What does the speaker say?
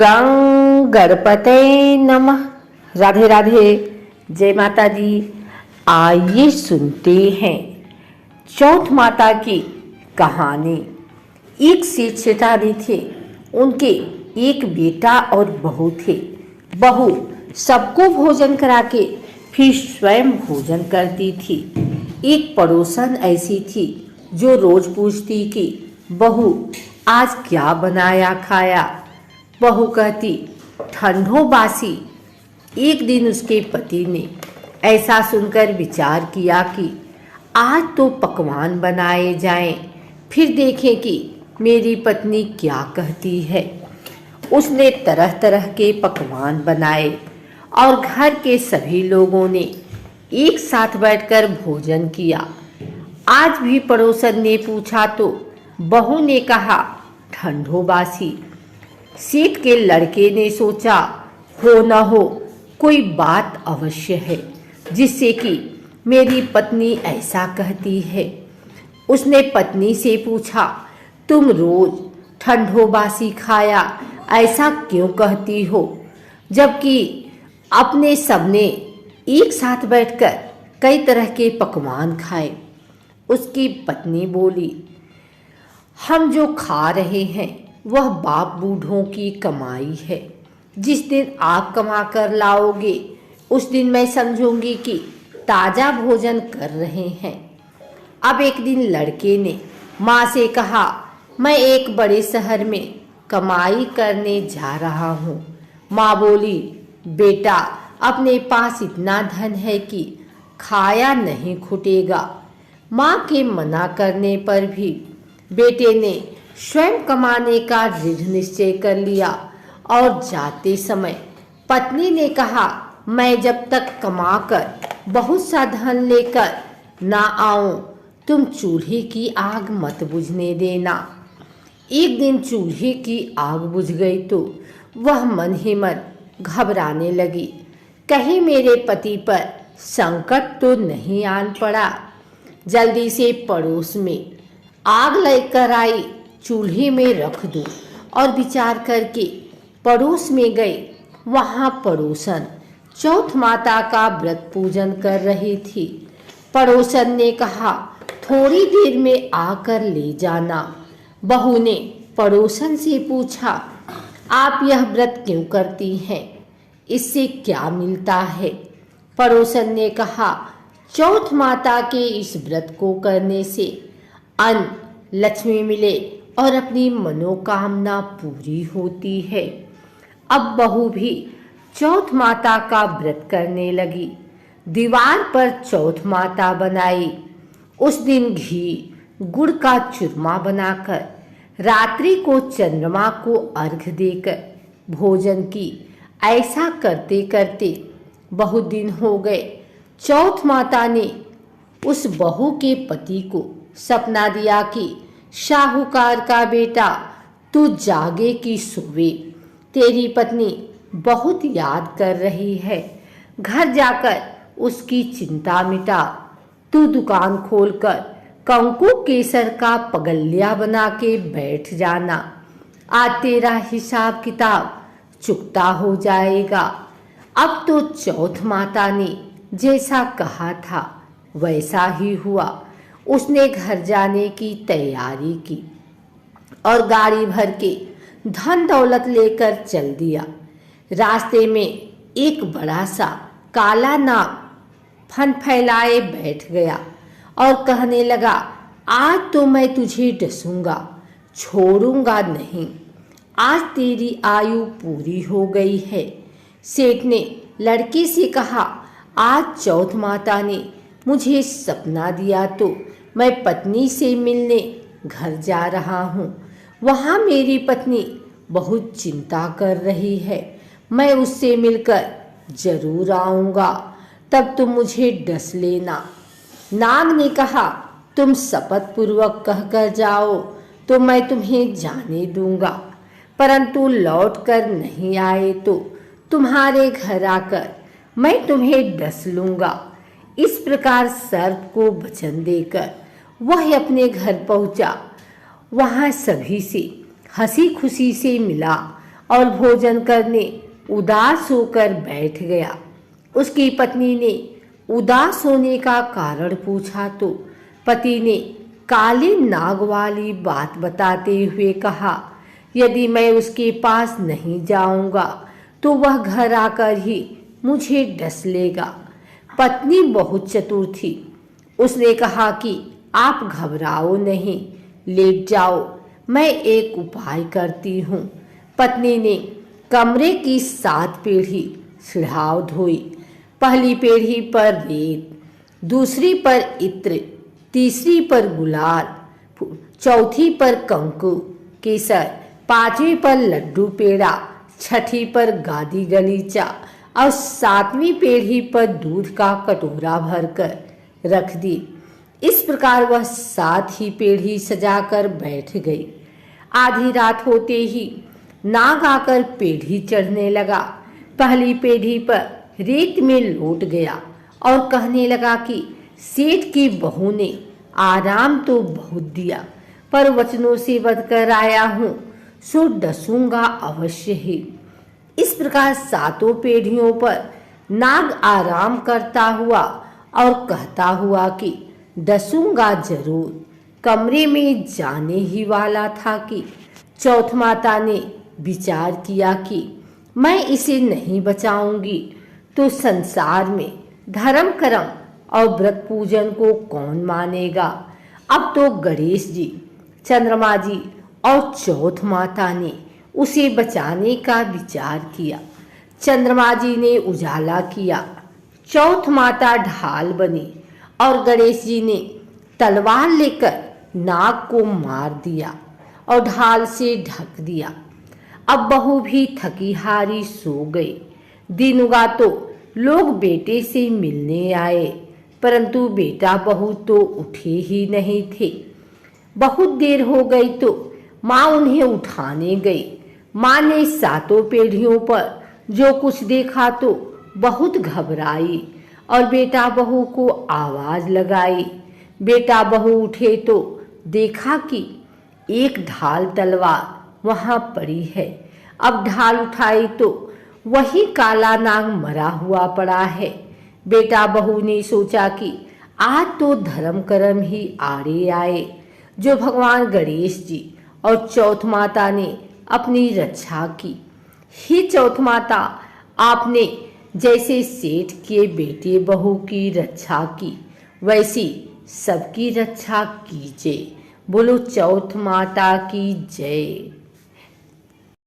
गं गणपते नमः। राधे राधे, जय माता दी। आइए सुनते हैं चौथ माता की कहानी। एक सेठ सेठानी थे, उनके एक बेटा और बहू थे। बहू सबको भोजन करा के फिर स्वयं भोजन करती थी। एक पड़ोसन ऐसी थी जो रोज पूछती कि बहू आज क्या बनाया खाया। बहू कहती ठंडो बासी। एक दिन उसके पति ने ऐसा सुनकर विचार किया कि आज तो पकवान बनाए जाएं, फिर देखें कि मेरी पत्नी क्या कहती है। उसने तरह तरह के पकवान बनाए और घर के सभी लोगों ने एक साथ बैठकर भोजन किया। आज भी पड़ोसन ने पूछा तो बहू ने कहा ठंडो बासी। सेठ के लड़के ने सोचा हो न हो कोई बात अवश्य है जिससे कि मेरी पत्नी ऐसा कहती है। उसने पत्नी से पूछा तुम रोज ठंडो बासी खाया ऐसा क्यों कहती हो, जबकि अपने सबने एक साथ बैठकर कई तरह के पकवान खाए। उसकी पत्नी बोली हम जो खा रहे हैं वह बाप बूढ़ों की कमाई है। जिस दिन आप कमा कर लाओगे उस दिन मैं समझूंगी कि ताज़ा भोजन कर रहे हैं। अब एक दिन लड़के ने माँ से कहा मैं एक बड़े शहर में कमाई करने जा रहा हूँ। माँ बोली बेटा अपने पास इतना धन है कि खाया नहीं खुटेगा। माँ के मना करने पर भी बेटे ने स्वयं कमाने का दृढ़ निश्चय कर लिया और जाते समय पत्नी ने कहा मैं जब तक कमाकर बहुत सा धन लेकर ना आऊं तुम चूल्हे की आग मत बुझने देना। एक दिन चूल्हे की आग बुझ गई तो वह मन ही मन घबराने लगी, कहीं मेरे पति पर संकट तो नहीं आन पड़ा। जल्दी से पड़ोस में आग लेकर आई, चूल्हे में रख दूं और विचार करके पड़ोस में गए। वहां पड़ोसन चौथ माता का व्रत पूजन कर रही थी। पड़ोसन ने कहा थोड़ी देर में आकर ले जाना। बहू ने पड़ोसन से पूछा आप यह व्रत क्यों करती हैं, इससे क्या मिलता है। पड़ोसन ने कहा चौथ माता के इस व्रत को करने से अन्न लक्ष्मी मिले और अपनी मनोकामना पूरी होती है। अब बहू भी चौथ माता का व्रत करने लगी। दीवार पर चौथ माता बनाई। उस दिन घी गुड़ का चूरमा बनाकर रात्रि को चंद्रमा को अर्घ देकर भोजन की। ऐसा करते करते बहुत दिन हो गए। चौथ माता ने उस बहू के पति को सपना दिया कि साहूकार का बेटा तू जागे कि सोवे, तेरी पत्नी बहुत याद कर रही है। घर जाकर उसकी चिंता मिटा। तू दुकान खोलकर कंकु केसर का पगलिया बना के बैठ जाना। आज तेरा हिसाब किताब चुकता हो जाएगा। अब तो चौथ माता ने जैसा कहा था वैसा ही हुआ। उसने घर जाने की तैयारी की और गाड़ी भर के धन दौलत लेकर चल दिया। रास्ते में एक बड़ा सा काला नाग फन फैलाए बैठ गया और कहने लगा आज तो मैं तुझे डसूंगा, छोड़ूंगा नहीं। आज तेरी आयु पूरी हो गई है। सेठ ने लड़के से कहा आज चौथ माता ने मुझे सपना दिया तो मैं पत्नी से मिलने घर जा रहा हूँ। वहाँ मेरी पत्नी बहुत चिंता कर रही है। मैं उससे मिलकर जरूर आऊँगा, तब तुम मुझे डस लेना। नाग ने कहा तुम शपथ पूर्वक कहकर जाओ तो मैं तुम्हें जाने दूंगा, परंतु लौट कर नहीं आए तो तुम्हारे घर आकर मैं तुम्हें डस लूँगा। इस प्रकार शर्त को वचन देकर वह अपने घर पहुंचा। वहां सभी से हंसी खुशी से मिला और भोजन करने उदास होकर बैठ गया। उसकी पत्नी ने उदास होने का कारण पूछा तो पति ने काले नाग वाली बात बताते हुए कहा, यदि मैं उसके पास नहीं जाऊंगा तो वह घर आकर ही मुझे डस लेगा। पत्नी बहुत चतुर थी। उसने कहा कि आप घबराओ नहीं, लेट जाओ, मैं एक उपाय करती हूँ। पत्नी ने कमरे की 7 पीढ़ी सिढ़ाव धोई। पहली पीढ़ी पर रेत, दूसरी पर इत्र, तीसरी पर गुलाल, चौथी पर कंकु केसर, 5वीं पर लड्डू पेड़ा, 6ठी पर गादी गलीचा और 7वीं पीढ़ी पर दूध का कटोरा भरकर रख दी। इस प्रकार वह 7 ही पीढ़ी सजाकर बैठ गई। आधी रात होते ही नाग आकर पीढ़ी चढ़ने लगा। पहली पीढ़ी पर रेत में लौट गया और कहने लगा कि सेठ की बहू ने आराम तो बहुत दिया, पर वचनों से बदकर आया हूँ, सो डसूंगा अवश्य ही। इस प्रकार 7 पीढ़ियों पर नाग आराम करता हुआ और कहता हुआ कि डसूंगा जरूर कमरे में जाने ही वाला था कि चौथ माता ने विचार किया कि मैं इसे नहीं बचाऊंगी तो संसार में धर्म कर्म और व्रत पूजन को कौन मानेगा। अब तो गणेश जी, चंद्रमा जी और चौथ माता ने उसे बचाने का विचार किया। चंद्रमा जी ने उजाला किया, चौथ माता ढाल बनी और गणेश जी ने तलवार लेकर नाग को मार दिया और ढाल से ढक दिया। अब बहू भी थकी हारी सो गई। दिन उगा तो लोग बेटे से मिलने आए, परंतु बेटा बहू तो उठे ही नहीं थे। बहुत देर हो गई तो माँ उन्हें उठाने गई। माँ ने 7 पीढ़ियों पर जो कुछ देखा तो बहुत घबराई और बेटा बहू को आवाज लगाई। बेटा बहू उठे तो देखा कि एक ढाल तलवार वहां पड़ी है। अब ढाल उठाई तो वही काला नाग मरा हुआ पड़ा है। बेटा बहू ने सोचा कि आज तो धर्म कर्म ही आड़े आए, जो भगवान गणेश जी और चौथ माता ने अपनी रक्षा की। हे चौथ माता, आपने जैसे सेठ के बेटे बहू की रक्षा की, वैसी सबकी रक्षा कीजिए। बोलो चौथ माता की जय।